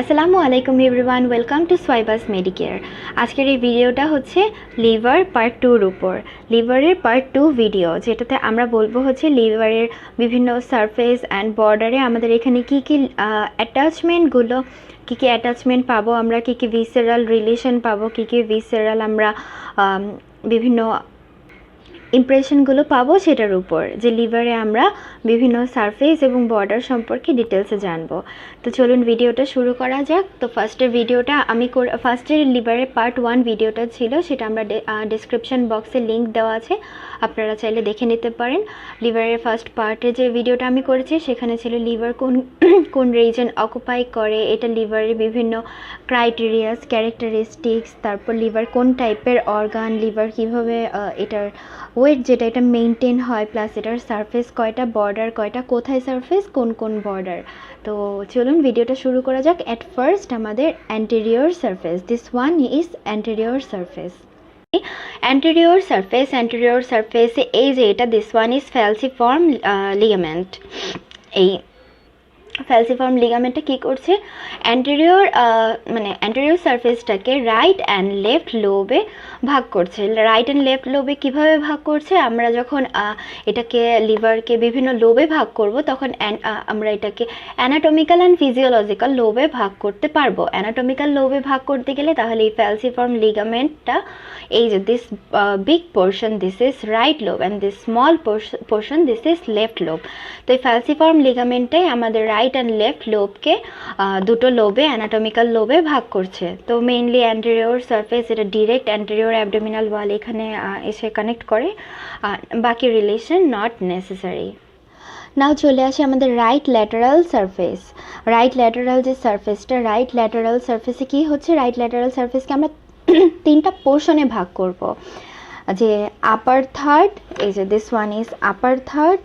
আসসালামু আলাইকুম everyone, welcome to সোয়াইবাস Medicare. আজকের এই ভিডিওটা হচ্ছে লিভার পার্ট 2-র উপর। লিভারের পার্ট 2 ভিডিও, যেটাতে আমরা বলবো হচ্ছে লিভারের বিভিন্ন সারফেস অ্যান্ড বর্ডারে আমাদের এখানে কী কী অ্যাটাচমেন্টগুলো, কী কী অ্যাটাচমেন্ট পাবো আমরা, কী কী ভিসেরাল রিলেশন পাবো, কী কী ভিসেরাল আমরা বিভিন্ন ইমপ্রেশনগুলো পাবো, সেটার উপর যে লিভারে আমরা বিভিন্ন সারফেস এবং বর্ডার সম্পর্কে ডিটেলসে জানবো। তো চলুন ভিডিওটা শুরু করা যাক। তো ফার্স্টের ভিডিওটা ফার্স্টের লিভারের পার্ট 1 ভিডিওটা ছিল, সেটা আমরা ডিসক্রিপশন বক্সে লিঙ্ক দেওয়া আছে, আপনারা চাইলে দেখে নিতে পারেন। লিভারের ফার্স্ট পার্টে যে ভিডিওটা আমি করেছি সেখানে ছিল লিভার কোন কোন রিজন অকুপাই করে, এটা লিভারের বিভিন্ন ক্রাইটেরিয়াস, ক্যারেক্টারিস্টিক্স, তারপর লিভার কোন টাইপের অর্গান, লিভার কীভাবে এটার ওয়েট যেটা এটা মেনটেন হয়, প্লাস এটার সারফেস কয়টা, বর্ডার কয়টা, কোথায় সারফেস, কোন কোন বর্ডার। তো চলুন ভিডিওটা শুরু করা যাক। অ্যাট ফার্স্ট আমাদের anterior surface, this one is anterior surface. Anterior সারফেসে এই যে এটা, দিস ওয়ান ইজ ফ্যালসিফর্ম লিগামেন্ট। এই ফ্যালসিফর্ম লিগামেন্টটা কী করছে, অ্যান্টেরিয়র সারফেসটাকে রাইট অ্যান্ড লেফট লোবে ভাগ করছে। রাইট অ্যান্ড লেফট লোবে কীভাবে ভাগ করছে, আমরা যখন এটাকে লিভারকে বিভিন্ন লোবে ভাগ করব তখন আমরা এটাকে অ্যানাটমিক্যাল অ্যান্ড ফিজিওলজিক্যাল লোবে ভাগ করতে পারবো। অ্যানাটমিক্যাল লোবে ভাগ করতে গেলে তাহলে এই ফ্যালসিফর্ম লিগামেন্টটা, এই যে this big portion this is right lobe and this small portion this is left lobe. তো এই ফ্যালসিফর্ম লিগামেন্টটাই আমাদের রাইট অ্যান্ড লেফট লোবকে দুটো লোবে, অ্যানাটমিক্যাল লোবে ভাগ করছে। তো মেইনলি অ্যান্টেরিয়র সারফেস, এটা ডিরেক্ট অ্যান্টেরিয়র অ্যাবডোমিনাল ওয়াল এখানে এসে কানেক্ট করে, বাকি রিলেশন নট নেসেসারি। নাও চলে আসে আমাদের right lateral surface. Right lateral যে সারফেসটা, রাইট ল্যাটারাল সারফেসে কী হচ্ছে, রাইট ল্যাটারাল সারফেসকে আমরা তিনটা পোর্শনে ভাগ করব। যে আপার থার্ড, এই যে this one is upper third,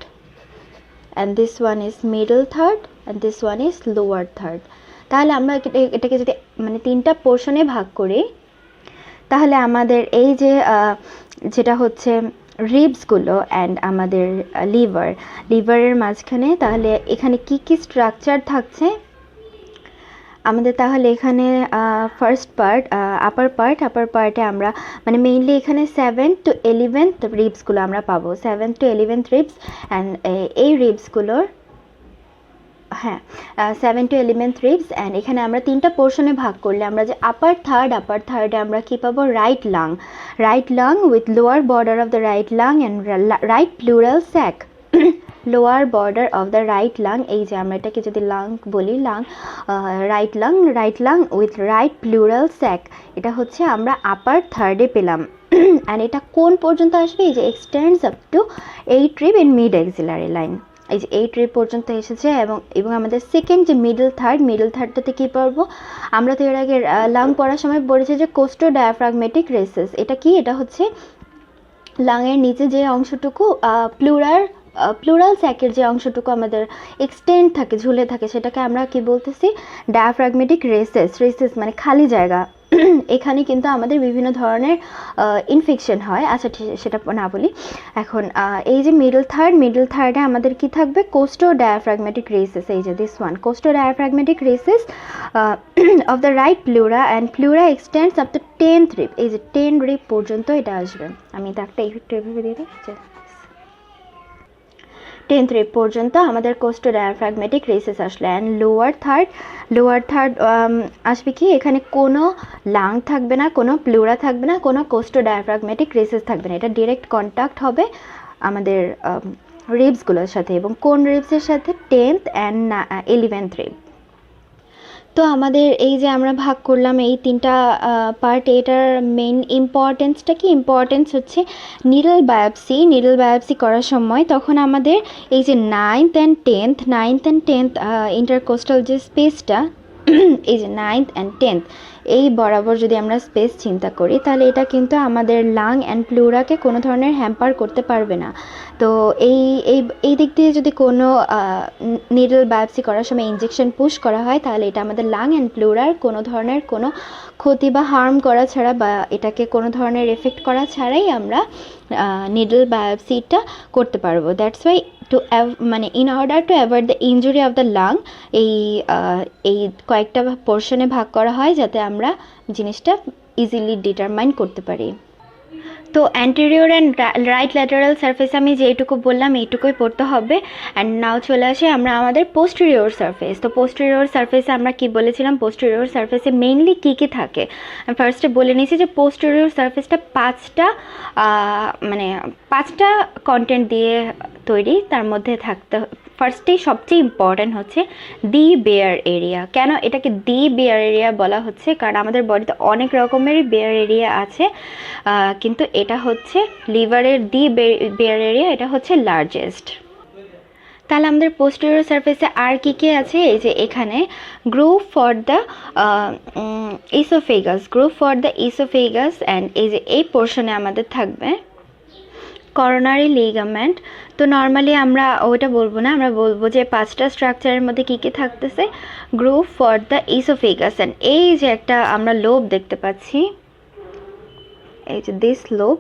and this one is middle third, and this one is lower third. তাহলে আমরা এটাকে যদি মানে তিনটা পোর্শনে ভাগ করি, তাহলে আমাদের এই যে যেটা হচ্ছে রিবসগুলো অ্যান্ড আমাদের লিভারের মাঝখানে, তাহলে এখানে কি কি স্ট্রাকচার থাকছে আমাদের, তাহলে এখানে ফার্স্ট পার্ট আপার পার্টে আমরা মানে মেইনলি এখানে 7th to 11th রিবসগুলো আমরা পাবো, 7th to 11th ribs. And এই রিবসগুলোর 7 to 11th রিবস। অ্যান্ড এখানে আমরা তিনটা পোর্শনে ভাগ করলে আমরা যে আপার থার্ডে আমরা কী পাবো, right lung with lower border of the right lung and right pleural sac. Lower border of the right lung, এই যে আমরা এটাকে যদি লাং বলি, right lung with right pleural sac, এটা হচ্ছে আমরা আপার থার্ডে পেলাম। অ্যান্ড এটা কোন পর্যন্ত আসবে, এই যে extends up two 8 rib in mid axillary line, এই যে 8 রিব পর্যন্ত এসেছে। এবং আমাদের সেকেন্ড যে মিডল থার্ডটাতে কী পড়বো, আমরা তো এর আগে লাং পড়ার সময় পড়েছি যে কোস্টো ডায়াফ্রাগমেটিক রেসেস। এটা কি, এটা হচ্ছে লাংয়ের নিচে যে অংশটুকু প্লুরাল স্যাকের যে অংশটুকু আমাদের এক্সটেন্ড থাকে, ঝুলে থাকে, সেটাকে আমরা কি বলতেছি, ডায়াফ্রাগমেটিক রেসেস মানে খালি জায়গা। এখানে কিন্তু আমাদের বিভিন্ন ধরনের ইনফেকশন হয়। আচ্ছা সেটা না বলি এখন। এই যে মিডল থার্ডে আমাদের কি থাকবে, কোস্টো ডায়াফ্রাগমেটিক রেসেস, এই যে this one costo diaphragmatic recess of the right pleura, and pleura extends up to 10th rib, এই যে 10 রিব পর্যন্ত এটা আসবে। আমি দাগটা একটু এভাবে দিয়ে দিচ্ছি। 10th রিব পর্যন্ত আমাদের কোস্টো ডায়াফ্রাগমেটিক রেসেস আসলে। অ্যান্ড লোয়ার থার্ড আসবে কি, এখানে কোনো লাং থাকবে না, কোনো প্লুরা থাকবে না, কোনো কোস্টো ডায়াফ্রাগমেটিক রেসেস থাকবে না। এটা ডিরেক্ট কন্ট্যাক্ট হবে আমাদের রিবসগুলোর সাথে, এবং কোন রিবসের সাথে, 10th and 11th রিব। তো আমাদের এই যে আমরা ভাগ করলাম এই তিনটা পার্ট, এটার মেইন ইম্পর্টেন্সটা কি, ইম্পর্টেন্স হচ্ছে নিডল বায়োপসি করার সময় তখন আমাদের এই যে 9th and 10th ইন্টারকোস্টাল যে স্পেসটা, এই যে 9th and 10th এই বরাবর যদি আমরা স্পেস চিন্তা করি, তাহলে এটা কিন্তু আমাদের লাং অ্যান্ড প্লুরাকে কোনো ধরনের হ্যাম্পার করতে পারবে না। তো এই এই এই দিক দিয়ে যদি কোনো নিডল বায়োপসি করার সময় ইনজেকশন পুশ করা হয়, তাহলে এটা আমাদের লাং অ্যান্ড প্লুরার কোনো ধরনের কোনো ক্ষতি বা হার্ম করা ছাড়া বা এটাকে কোনো ধরনের এফেক্ট করা ছাড়াই আমরা নিডল বায়োপসিটা করতে পারবো। দ্যাটস ওয়াই মানে in order to avoid the injury of the lung এই কয়েকটা পোর্শনে ভাগ করা হয়, যাতে আমরা জিনিসটা ইজিলি ডিটারমাইন করতে পারি। তো anterior and right lateral surface আমি যেইটুকু বললাম এইটুকুই পড়তে হবে। অ্যান্ড নাও চলে আসি আমরা আমাদের পোস্টেরিয়র সারফেস। তো পোস্টেরিয়র সারফেসে আমরা কি বলেছিলাম, পোস্টেরিয়র সারফেসে মেইনলি কী কী থাকে। আমি ফার্স্টে বলে নিয়েছি যে পোস্টেরিয়র সারফেসটা পাঁচটা কন্টেন্ট দিয়ে তৈরি। তার মধ্যে থাকতে ফার্স্টেই সবচেয়ে ইম্পর্ট্যান্ট হচ্ছে দি বেয়ার এরিয়া। কেন এটাকে দি বেয়ার এরিয়া বলা হচ্ছে, কারণ আমাদের বডিতে অনেক রকমেরই বেয়ার এরিয়া আছে, কিন্তু এটা হচ্ছে লিভারের দি বেয়ার এরিয়া, এটা হচ্ছে লার্জেস্ট। তাহলে আমাদের পোস্টেরিয়র সারফেসে আর কী কী আছে, এই যে এখানে groove for the oesophagus, and এই যে এই পোর্শনে আমাদের থাকবে করোনারি লিগামেন্ট। তো নর্মালি আমরা ওইটা বলবো না, আমরা বলবো যে পাঁচটা স্ট্রাকচারের মধ্যে কী কী থাকতেছে, groove for the oesophagus, and এই যে একটা আমরা লোব দেখতে পাচ্ছি, এই যে দিস লোব,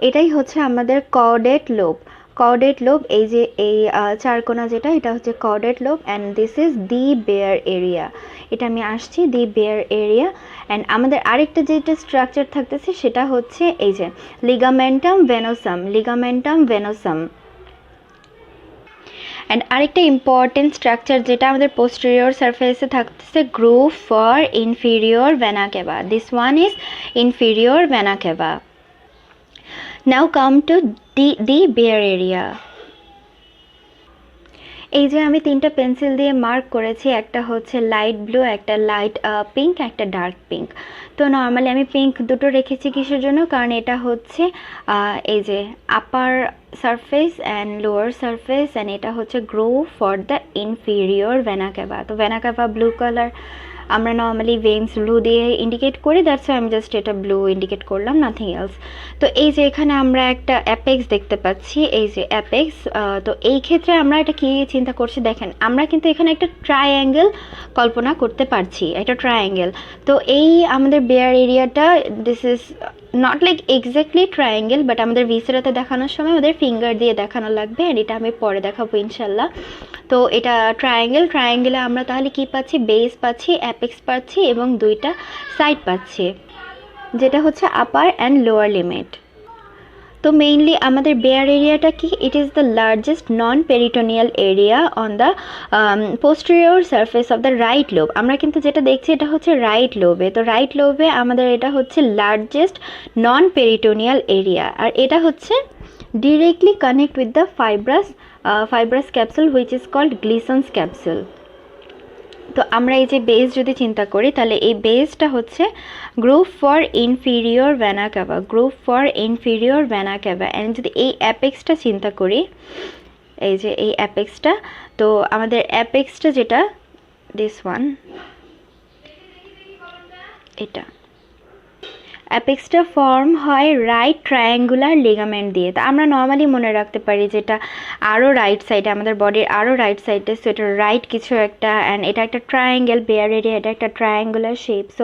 এটাই হচ্ছে আমাদের কর্ডেট লোব। এই যে এই চারকোনা যেটা, এটা হচ্ছে caudate lobe, and this is the bare area. এটা আমি আসছি, দি বেয়ার এরিয়া। অ্যান্ড আমাদের আরেকটা যেটা স্ট্রাকচার থাকতেছে সেটা হচ্ছে এই যে লিগামেন্টাম ভেনোসাম। অ্যান্ড আরেকটা ইম্পর্টেন্ট স্ট্রাকচার যেটা আমাদের পোস্টেরিয়র সারফেসে থাকতেছে, groove for inferior vena cava. This one is inferior vena cava. Now come to the bare area. এই যে আমি তিনটা পেন্সিল দিয়ে মার্ক করেছি, একটা হচ্ছে লাইট ব্লু, একটা লাইট পিঙ্ক, একটা ডার্ক পিঙ্ক। তো নর্মালি আমি পিঙ্ক দুটো রেখেছি কিসের জন্য, কারণ এটা হচ্ছে এই যে upper surface and lower surface, and এটা হচ্ছে groove for the inferior vena cava. তো ভেনা কেভা ব্লু কালার, আমরা নর্মালি ভেন্স ব্লু দিয়ে ইন্ডিকেট করি, দ্যাটস আমি জাস্ট এটা ব্লু ইন্ডিকেট করলাম, নাথিং এলস। তো এই যে এখানে আমরা একটা অ্যাপেক্স দেখতে পাচ্ছি, এই যে অ্যাপেক্স। তো এই ক্ষেত্রে আমরা এটা কি চিন্তা করছি, দেখেন আমরা কিন্তু এখানে একটা ট্রায়াঙ্গেল কল্পনা করতে পারছি, একটা ট্রায়াঙ্গেল। তো এই আমাদের বেয়ার এরিয়াটা, this is not like exactly triangle, but আমাদের ভিসেরাতে দেখানোর সময় আমাদের ফিঙ্গার দিয়ে দেখানো লাগবে, অ্যান্ড এটা আমি পরে দেখাবো ইনশাল্লাহ। তো এটা ট্রায়াঙ্গেলে আমরা তাহলে কি পাচ্ছি, বেস পাচ্ছি, অ্যাপেক্স পাচ্ছি, এবং দুইটা সাইড পাচ্ছি, যেটা হচ্ছে আপার অ্যান্ড লোয়ার লিমিট। তো মেইনলি আমাদের বেয়ার এরিয়াটা কি, it is the largest non peritoneal area on the posterior surface of the right lobe. আমরা কিন্তু যেটা দেখছি এটা হচ্ছে রাইট লোবে। তো রাইট লোবে আমাদের এটা হচ্ছে লার্জেস্ট নন পেরিটোনিয়াল এরিয়া, আর এটা হচ্ছে directly connect with the fibrous capsule which is called Gleason's capsule. তো আমরা এই যে বেস যদি চিন্তা করি, তাহলে এই বেসটা হচ্ছে groove for inferior vena cava. And যদি এই অ্যাপেক্সটা চিন্তা করি, এই যে এই অ্যাপেক্সটা, তো আমাদের অ্যাপেক্সটা যেটা দিস ওয়ান, এটা অ্যাপেক্সটা ফর্ম হয় রাইট ট্রায়াঙ্গুলার লিগামেন্ট দিয়ে। তো আমরা নর্মালি মনে রাখতে পারি যেটা আরও রাইট সাইডে, আমাদের বডির আরও রাইট সাইডে, সো এটা রাইট কিছু একটা, অ্যান্ড এটা একটা ট্রায়াঙ্গেল, বেয়ার এরিয়া এটা একটা ট্রায়াঙ্গুলার শেপ, সো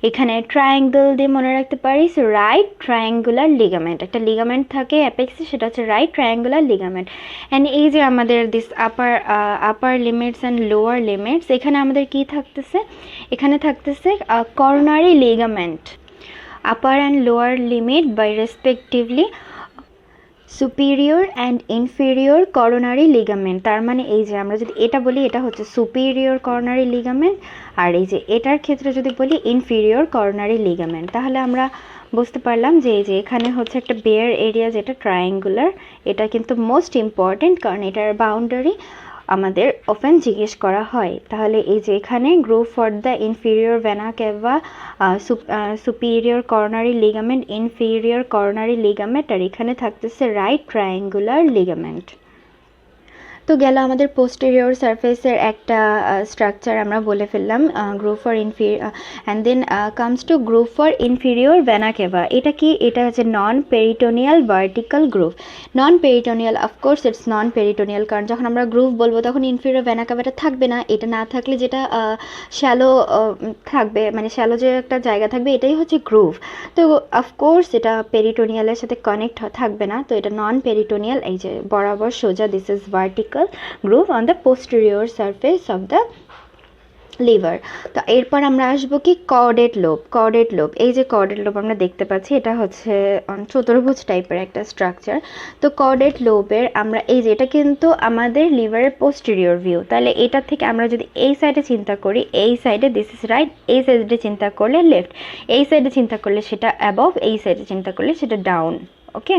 এখানে ট্রায়াঙ্গেল দিয়ে মনে রাখতে পারি। সো রাইট ট্রায়াঙ্গুলার লিগামেন্ট, একটা লিগামেন্ট থাকে অ্যাপেক্সে, সেটা হচ্ছে রাইট ট্রায়াঙ্গুলার লিগামেন্ট। অ্যান্ড এই যে আমাদের this upper limits and lower limits, এখানে আমাদের কি থাকতেছে, এখানে থাকতেছে coronary ligament, upper and lower limit by respectively superior and inferior coronary ligament। তার মানে এই যে আমরা যদি এটা বলি, এটা হচ্ছে superior coronary ligament, আর এই যে এটার ক্ষেত্রে যদি বলি inferior coronary ligament, তাহলে আমরা বুঝতে পারলাম যে এই যে এখানে হচ্ছে একটা বেয়ার এরিয়া যেটা ট্রায়াঙ্গুলার, এটা কিন্তু মোস্ট ইম্পর্টেন্ট, কারণ এটার বাউন্ডারি আমাদের অফেন জিজ্ঞেস করা হয়। তাহলে এই যে এখানে groove for the inferior vena cava, superior coronary ligament, inferior coronary ligament, আর এখানে থাকতেছে রাইট ট্রায়াঙ্গুলার লিগামেন্ট। তো গেল আমাদের পোস্টেরিয়র সারফেসের একটা স্ট্রাকচার আমরা বলে ফেললাম, groove for inferior, and then comes to groove for inferior vena cava. এটা কি? এটা হচ্ছে non peritoneal vertical groove. Non peritoneal, of course it's non peritoneal, কারণ যখন আমরা গ্রুভ বলবো তখন ইনফিরিয়র ভেনা কেভাটা থাকবে না। এটা না থাকলে যেটা শ্যালো থাকবে, মানে শ্যালো যে একটা জায়গা থাকবে, এটাই হচ্ছে গ্রুভ। তো অফকোর্স এটা পেরিটোনিয়ালের সাথে কানেক্ট থাকবে না, তো এটা নন পেরিটোনিয়াল। এই যে বরাবর সোজা, this is vertical গ্রুভ on the posterior surface of the liver. তো এরপর আমরা আসবো কি কর্ডেট লোব। কর্ডেট লোব, এই যে কর্ডেট লোব আমরা দেখতে পাচ্ছি, এটা হচ্ছে চতুর্ভুজ টাইপের একটা স্ট্রাকচার। তো কর্ডেট লোবের আমরা এই যে, এটা কিন্তু আমাদের লিভারের পোস্টেরিয়র ভিউ। তাহলে এটা থেকে আমরা যদি এই সাইডে চিন্তা করি, এই সাইডে দিস ইজ রাইট, এই সাইডে চিন্তা করলে লেফট, এই সাইডে চিন্তা করলে সেটা অ্যাবভ, এই সাইডে চিন্তা করলে সেটা ডাউন। ওকে,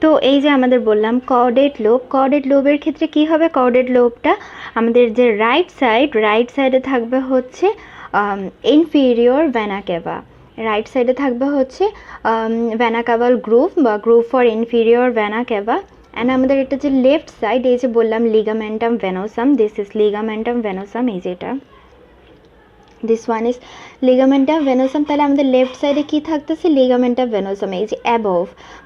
তো এই যে আমাদের বললাম কর্ডেট লোব। কর্ডেট লোবের ক্ষেত্রে কি হবে? কর্ডেট লোবটা আমাদের যে রাইট সাইডে থাকবে হচ্ছে ইনফিরিয়র ভেনা কেভা। রাইট সাইডে থাকবে হচ্ছে ভেনা কেভাল গ্রুভ বা groove for inferior vena cava. And আমাদের এটা যে লেফট সাইড, এই যে বললাম ligamentum venosum, this is ligamentum venosum, এই যেটা, this one is ligamentum venosum. তাহলে আমাদের লেফট সাইডে কি থাকতেছে? লিগামেন্টাম ভেনোসাম, এই যে অ্যাবভ,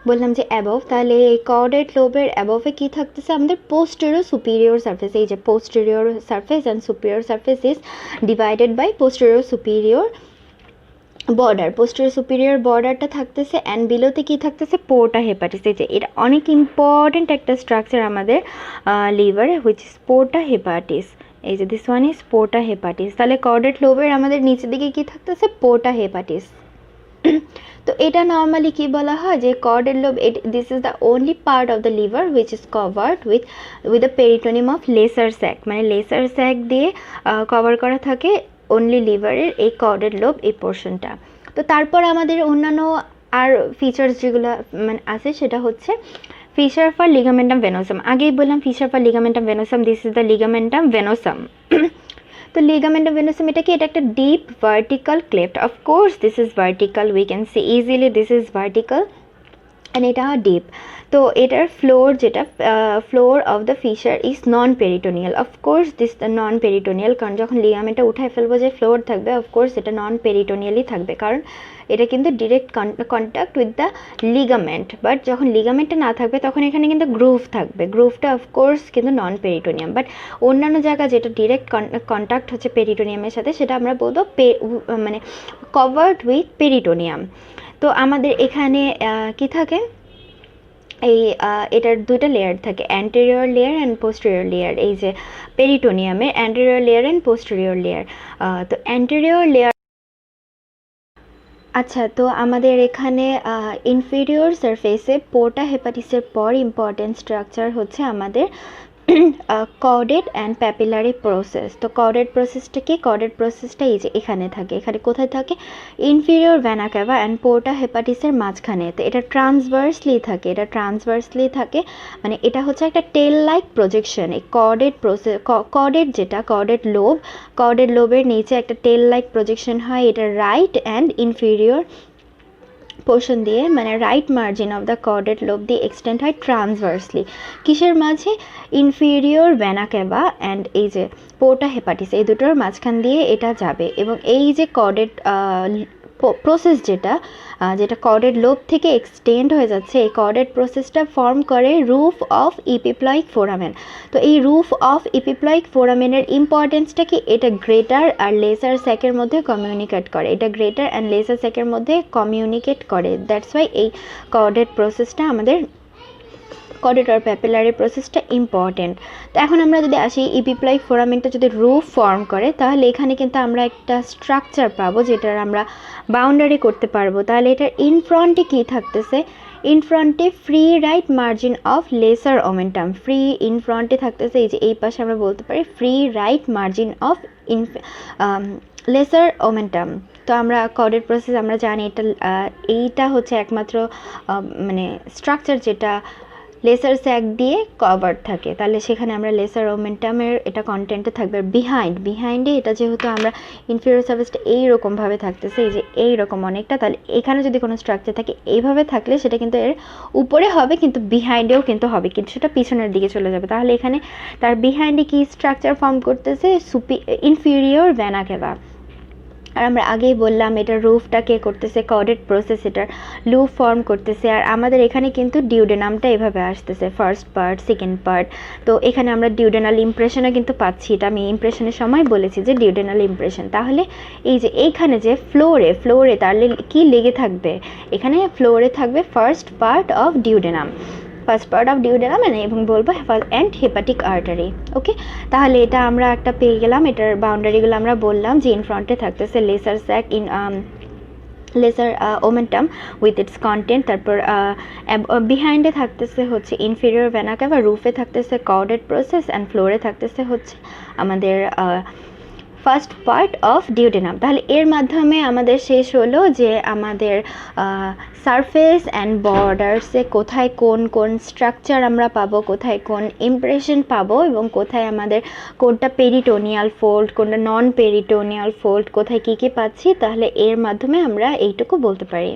বললাম যে অ্যাবভ। তাহলে এই কর্ডেট লোবের অ্যাবভে কি থাকতেছে? আমাদের পোস্টেরিয়র সুপিরিয়র সারফেস। এই যে posterior surface and superior surface is divided by posterior superior border. Posterior superior বর্ডারটা থাকতেছে, অ্যান্ড বিলোতে কি থাকতেছে? পোর্টা হেপাটিস। এই যে এটা অনেক ইম্পর্টেন্ট একটা স্ট্রাকচার আমাদের লিভারে, হুইচ ইজ পোর্টা হেপাটিস। এই যে দিস ওয়ান ইজ পোর্টা হেপাটিস। তাহলে কর্ডেট লোবের আমাদের নিচের দিকে কি থাকতেছে? পোর্টা হেপাটিস। তো এটা নর্মালি কি বলা হয় যে caudate lobe, this is the only part of the liver which is covered with the peritoneum of lesser sac, মানে লেসার স্যাক দিয়ে কভার করা থাকে অনলি লিভারের এই কর্ডেট লোব, এই পোর্শনটা। তো তারপর আমাদের অন্যান্য আর ফিচার্স যেগুলো মানে আছে, সেটা হচ্ছে ফিচার ফর লিগামেন্টাম ভেনোসাম। আগেই বললাম feature for ligamentum venosum, this is the ligamentum venosum. তো লিগামেন্টাম ভেনোসাম এটা কি? এটা একটা deep vertical cleft. Of course this is vertical, we can see easily this is vertical, and এটা ডিপ। তো এটার ফ্লোর যেটা, floor of the fissure is non peritoneal. Of course this non peritoneal, কারণ যখন লিগামেন্টটা উঠায় ফেলবো যে ফ্লোর থাকবে, অফকোর্স এটা নন পেরিটোনিয়ালই থাকবে, কারণ এটা কিন্তু direct contact with the ligament. But যখন লিগামেন্টটা না থাকবে তখন এখানে কিন্তু গ্রুভ থাকবে, গ্রুভটা অফকোর্স কিন্তু নন পেরিটোনিয়াম। বাট অন্যান্য জায়গা যেটা ডিরেক্ট কন্ট্যাক্ট হচ্ছে পেরিটোনিয়ামের সাথে, সেটা আমরা বলবো মানে কভার্ড উইথ পেরিটোনিয়াম। তো আমাদের এখানে কি থাকে? এই এটার দুটো লেয়ার থাকে, anterior layer and posterior layer. এই যে পেরিটোনিয়ামের anterior layer and posterior layer. তো অ্যান্টেরিয়র লেয়ার, আচ্ছা, তো আমাদের এখানে ইনফিরিয়র সারফেসে পোর্টা হেপাটিসের পর ইম্পর্টেন্ট স্ট্রাকচার হচ্ছে আমাদের কর্ডেট অ্যান্ড প্যাপিলারি প্রসেস। তো কর্ডেট প্রসেসটা কি? কর্ডেট প্রসেসটা এই যে এখানে থাকে। এখানে কোথায় থাকে? ইনফিরিয়র ভেনা কেভা অ্যান্ড পোর্টা হেপাটিসের মাঝখানে। তো এটা ট্রান্সভার্সলি থাকে, এটা ট্রান্সভার্সলি থাকে, মানে এটা হচ্ছে একটা টেল লাইক প্রজেকশন। এই কর্ডেট প্রসেস, কর্ডেট যেটা কর্ডেট লোব, কর্ডেট লোবের নিচে একটা টেল লাইক প্রজেকশন হয়। এটা রাইট অ্যান্ড ইনফিরিয়র পোর্শন দিয়ে, মানে right margin of the chordate lobe দিয়ে এক্সটেন্ড হয় ট্রান্সভার্সলি। কিসের মাঝে? ইনফিরিয়র ভেনা কেভা অ্যান্ড এই যে পোর্টা হেপাটিস, এই দুটোর মাঝখান দিয়ে এটা যাবে। এবং এই যে কর্ডেট প্রসেস যেটা কর্ডেট লোব থেকে এক্সটেন্ড হয়ে যাচ্ছে, এই কর্ডেট প্রসেসটা ফর্ম করে রুফ অফ ইপিপ্লয়েক ফোরামেন। তো এই রুফ অফ ইপিপ্লয়েক ফোরামেনের ইম্পর্টেন্সটা কি? এটা গ্রেটার আর লেসার স্যাকের মধ্যে কমিউনিকেট করে, এটা গ্রেটার অ্যান্ড লেসার স্যাকের মধ্যে কমিউনিকেট করে। দ্যাটস ওয়াই এই কর্ডেট প্রসেসটা আমাদের, কর্ডেট আর প্যাপিলারি প্রসেসটা ইম্পর্টেন্ট। তো এখন আমরা যদি আসি, ইপিপ্লয়েক ফোরামেনটা যদি রুফ ফর্ম করে, তাহলে এখানে কিন্তু আমরা একটা স্ট্রাকচার পাবো যেটার আমরা বাউন্ডারি করতে পারবো। তাহলে এটার ইনফ্রন্টে কী থাকতেছে? ইনফ্রন্টে free right margin of lesser omentum. Free ইনফ্রন্টে থাকতেছে, এই যে এই পাশে আমরা বলতে পারি free right margin of lesser omentum. তো আমরা কর্ডেট প্রসেস আমরা জানি, এইটা হচ্ছে একমাত্র মানে স্ট্রাকচার যেটা লেসার স্যাক দিয়ে কভার থাকে, তাহলে সেখানে আমরা লেসার ওমেন্টামের এটা কন্টেন্টে থাকবে। বিহাইন্ডে এটা যেহেতু আমরা ইনফিরিয়র সার্ফেসটা এইরকমভাবে থাকতেছে, এই যে এইরকম অনেকটা, তাহলে এখানে যদি কোনো স্ট্রাকচার থাকে এইভাবে থাকলে সেটা কিন্তু এর উপরে হবে, কিন্তু বিহাইন্ডেও কিন্তু হবে, কিন্তু সেটা পিছনের দিকে চলে যাবে। তাহলে এখানে তার বিহাইন্ডে কি স্ট্রাকচার ফর্ম করতেছে, ইনফিরিয়র ভেনা কেভা। আর আমরা আগেই বললাম এটা রুফটাকে করতেছে কর্ডেড প্রসেস, এটার লুপ ফর্ম করতেছে। আর আমাদের এখানে কিন্তু ডিউডেনামটা এভাবে আসতেছে, ফার্স্ট পার্ট, সেকেন্ড পার্ট। তো এখানে আমরা ডিউডেনাল ইমপ্রেশনও কিন্তু পাচ্ছি, এটা আমি ইমপ্রেশনের সময় বলেছি যে ডিউডেনাল ইমপ্রেশন। তাহলে এই যে এইখানে যে ফ্লোরে তাহলে কি লেগে থাকবে, এখানে ফ্লোরে থাকবে ফার্স্ট পার্ট অফ ডিউডেনাম, এবং বলবো অ্যান্ড হেপাটিক আর্টারি। ওকে, তাহলে এটা আমরা একটা পেয়ে গেলাম। এটার বাউন্ডারিগুলো আমরা বললাম যে ইন ফ্রন্টে থাকতেছে lesser sac lesser omentum with its content, তারপর বিহাইন্ডে থাকতেছে হচ্ছে ইনফিরিয়র ভেনা কেভা, রুফে থাকতেছে কর্ডেড প্রসেস, অ্যান্ড ফ্লোরে থাকতেছে হচ্ছে আমাদের ফার্স্ট পার্ট অফ ডিউডেনাম। তাহলে এর মাধ্যমে আমাদের শেষ হলো যে আমাদের সারফেস অ্যান্ড বর্ডার্সে কোথায় কোন কোন স্ট্রাকচার আমরা পাবো, কোথায় কোন ইমপ্রেশন পাবো, এবং কোথায় আমাদের কোনটা পেরিটোনিয়াল ফোল্ড, কোনটা নন পেরিটোনিয়াল ফোল্ড, কোথায় কী কী পাচ্ছি। তাহলে এর মাধ্যমে আমরা এইটুকু বলতে পারি।